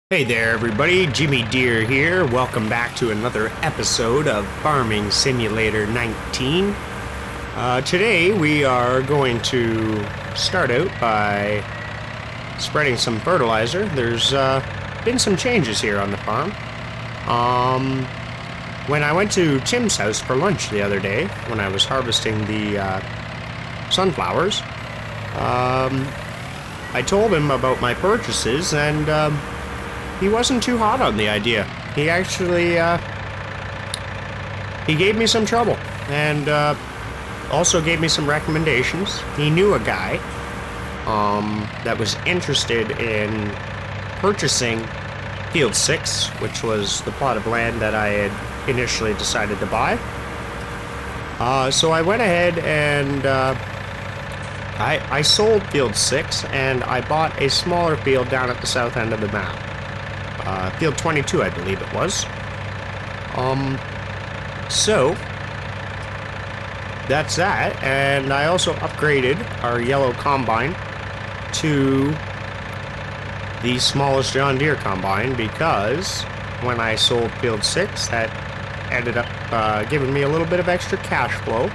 Hey there, everybody. Jimmy Deere here. Welcome back to another episode of Farming Simulator 19. Today we are going to start out by spreading some fertilizer. There's been some changes here on the farm. When I went to Tim's house for lunch the other day, when I was harvesting the sunflowers, I told him about my purchases, and he wasn't too hot on the idea. He actually, he gave me some trouble, and also gave me some recommendations. He knew a guy that was interested in purchasing Field 6, which was the plot of land that I had initially decided to buy. So I went ahead and I sold Field 6, and I bought a smaller field down at the south end of the map. Field 22, I believe it was. So that's that, and I also upgraded our yellow combine to the smallest John Deere combine, because when I sold Field 6, that ended up giving me a little bit of extra cash flow.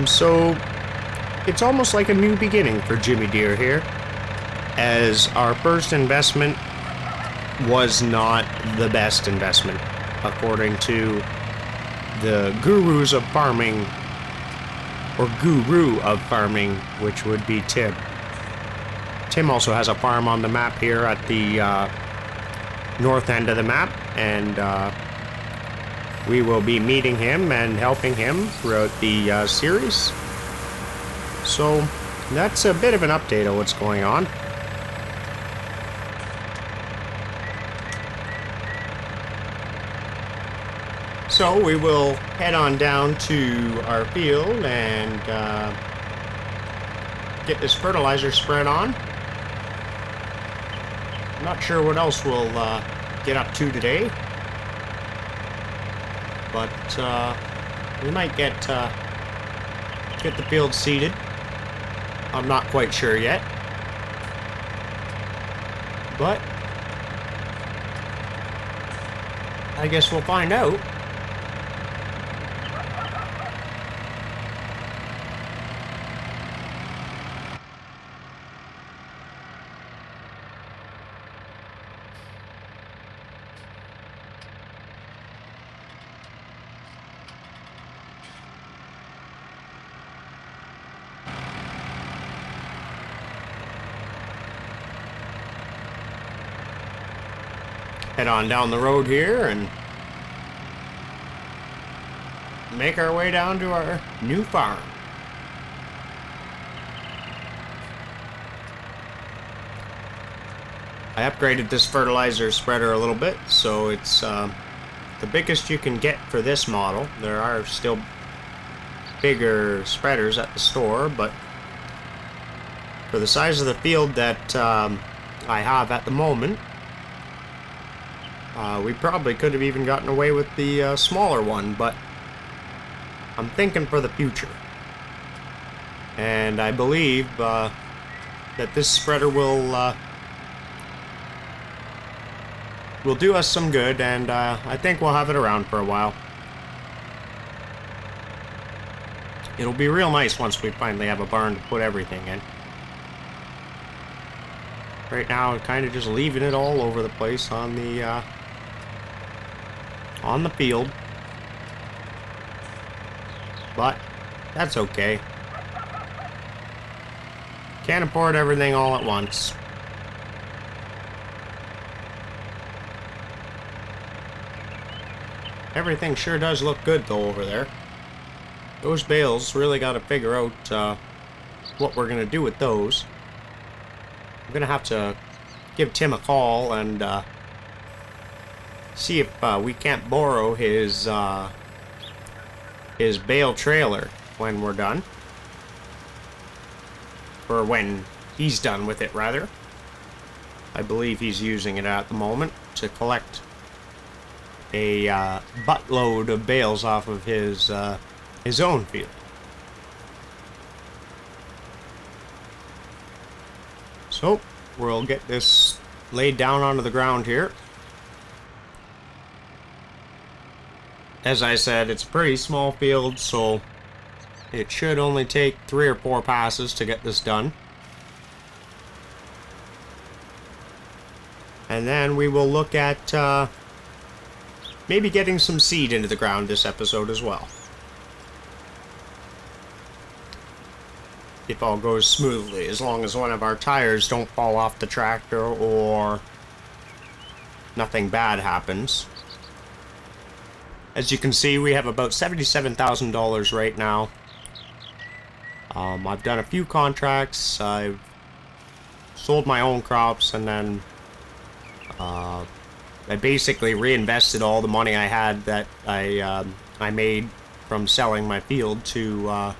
So it's almost like a new beginning for Jimmy Deere here, as our first investment was not the best investment, according to the gurus of farming, or guru of farming, which would be Tim. Tim also has a farm on the map here at the north end of the map, and we will be meeting him and helping him throughout the series. So that's a bit of an update of what's going on. So we will head on down to our field and get this fertilizer spread on. I'm not sure what else we'll get up to today, but we might get the field seeded. I'm not quite sure yet, but I guess we'll find out. Head on down the road here and make our way down to our new farm. I upgraded this fertilizer spreader a little bit, so it's the biggest you can get for this model. There are still bigger spreaders at the store, but for the size of the field that I have at the moment, we probably could have even gotten away with the smaller one, but I'm thinking for the future. And I believe that this spreader will do us some good, and I think we'll have it around for a while. It'll be real nice once we finally have a barn to put everything in. Right now, I'm kind of just leaving it all over the place on the field, but that's okay. Can't afford everything all at once. Everything sure does look good though over there. Those bales, really got to figure out what we're gonna do with those. I'm gonna have to give Tim a call and see if we can't borrow his bale trailer when we're done, or when he's done with it, rather. I believe he's using it at the moment to collect a buttload of bales off of his own field. So we'll get this laid down onto the ground here. As I said, it's a pretty small field, so it should only take 3 or 4 passes to get this done. And then we will look at maybe getting some seed into the ground this episode as well. If all goes smoothly, as long as one of our tires don't fall off the tractor or nothing bad happens. As you can see, we have about $77,000 right now. I've done a few contracts. I've sold my own crops, and then I basically reinvested all the money I had that I made from selling my field to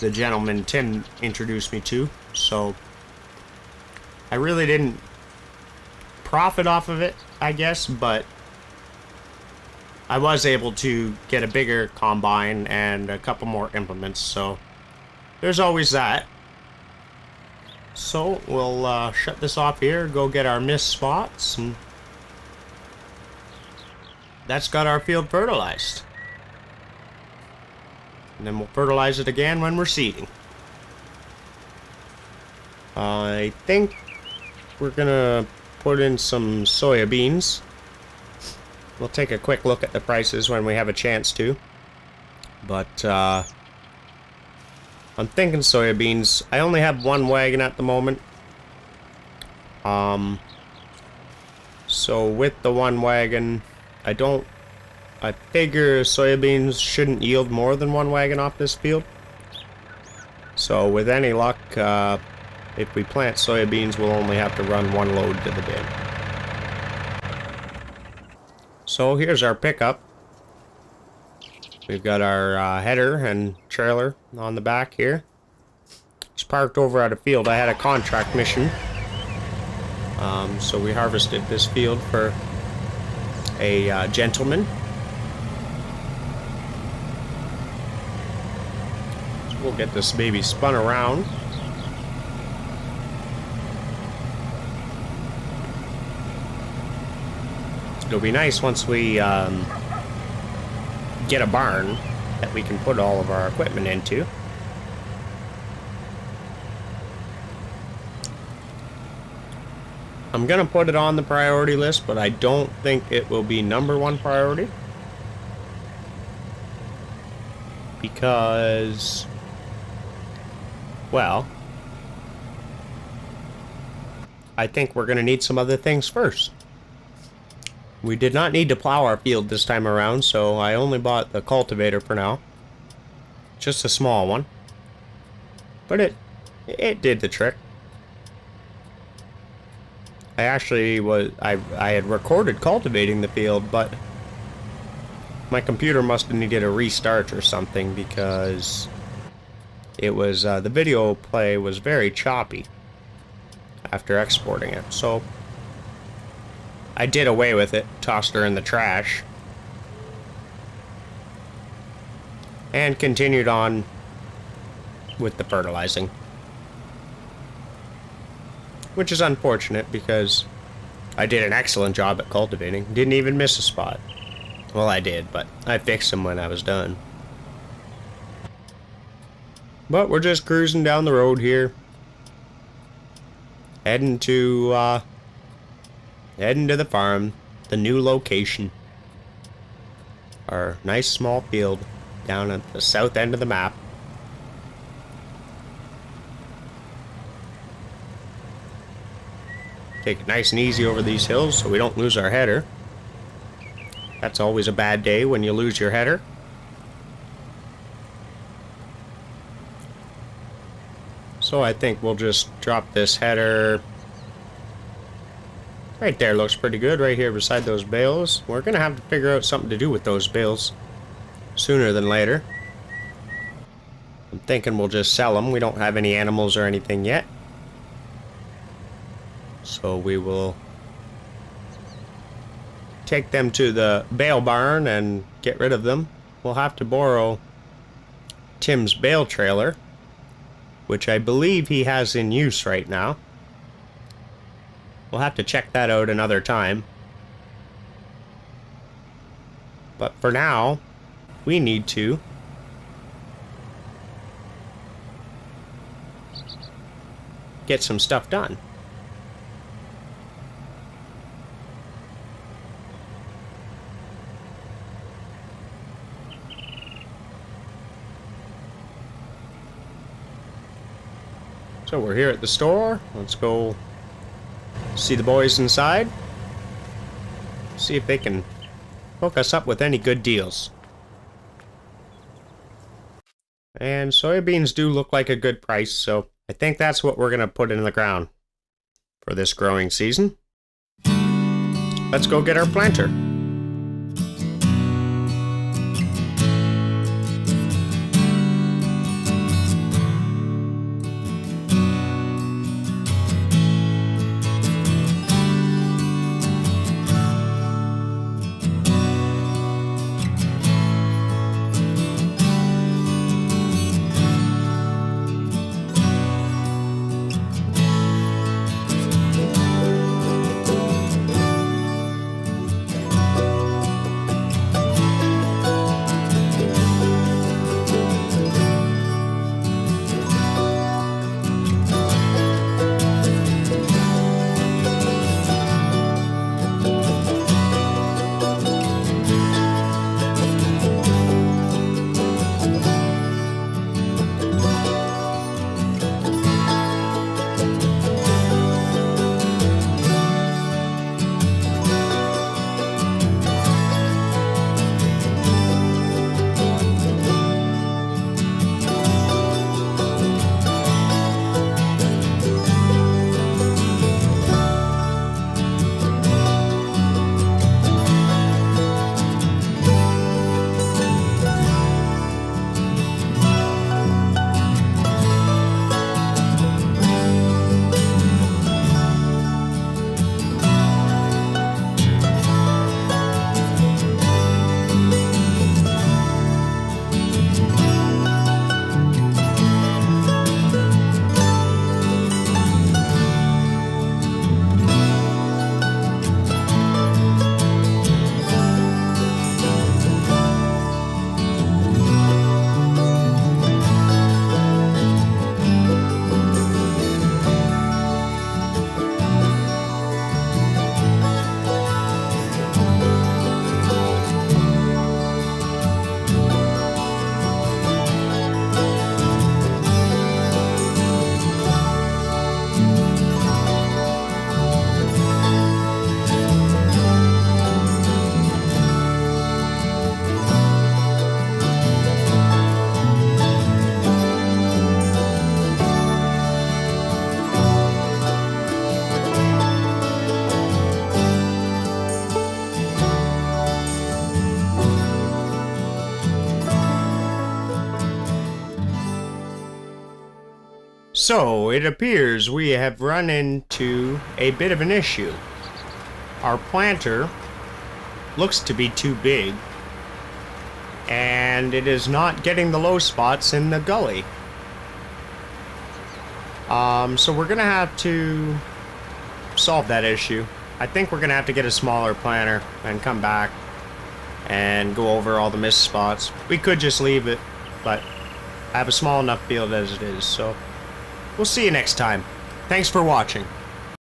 the gentleman Tim introduced me to. So I really didn't profit off of it, I guess, but I was able to get a bigger combine and a couple more implements, so there's always that. So we'll shut this off here, go get our missed spots, and that's got our field fertilized. And then we'll fertilize it again when we're seeding. I think we're gonna put in some soybeans. We'll take a quick look at the prices when we have a chance to. But I'm thinking soybeans. I only have one wagon at the moment. So with the one wagon, I figure soybeans shouldn't yield more than one wagon off this field. So with any luck, if we plant soybeans, we'll only have to run one load to the bin. So here's our pickup. We've got our header and trailer on the back here. It's parked over at a field. I had a contract mission. So we harvested this field for a gentleman. So we'll get this baby spun around. It'll be nice once we get a barn that we can put all of our equipment into. I'm gonna put it on the priority list, but I don't think it will be #1 priority. Because, well, I think we're gonna need some other things first. We did not need to plow our field this time around, so I only bought the cultivator for now. Just a small one. But it did the trick. I had recorded cultivating the field, but my computer must have needed a restart or something, because it was the video play was very choppy after exporting it. So I did away with it, tossed her in the trash, and continued on with the fertilizing. Which is unfortunate, because I did an excellent job at cultivating. Didn't even miss a spot. Well, I did, but I fixed them when I was done. But we're just cruising down the road here. Heading to the farm, the new location. Our nice small field down at the south end of the map. Take it nice and easy over these hills so we don't lose our header. That's always a bad day when you lose your header. So I think we'll just drop this header right there. Looks pretty good right here beside those bales. We're gonna have to figure out something to do with those bales sooner than later. I'm thinking we'll just sell them. We don't have any animals or anything yet. So we will take them to the bale barn and get rid of them. We'll have to borrow Tim's bale trailer, which I believe he has in use right now. We'll have to check that out another time. But for now, we need to get some stuff done. So we're here at the store. Let's go see the boys inside. See if they can hook us up with any good deals. And soybeans do look like a good price, so I think that's what we're going to put in the ground for this growing season. Let's go get our planter. So, it appears we have run into a bit of an issue. Our planter looks to be too big, and it is not getting the low spots in the gully. So we're gonna have to solve that issue. I think we're gonna have to get a smaller planter and come back and go over all the missed spots. We could just leave it, but I have a small enough field as it is, so we'll see you next time. Thanks for watching.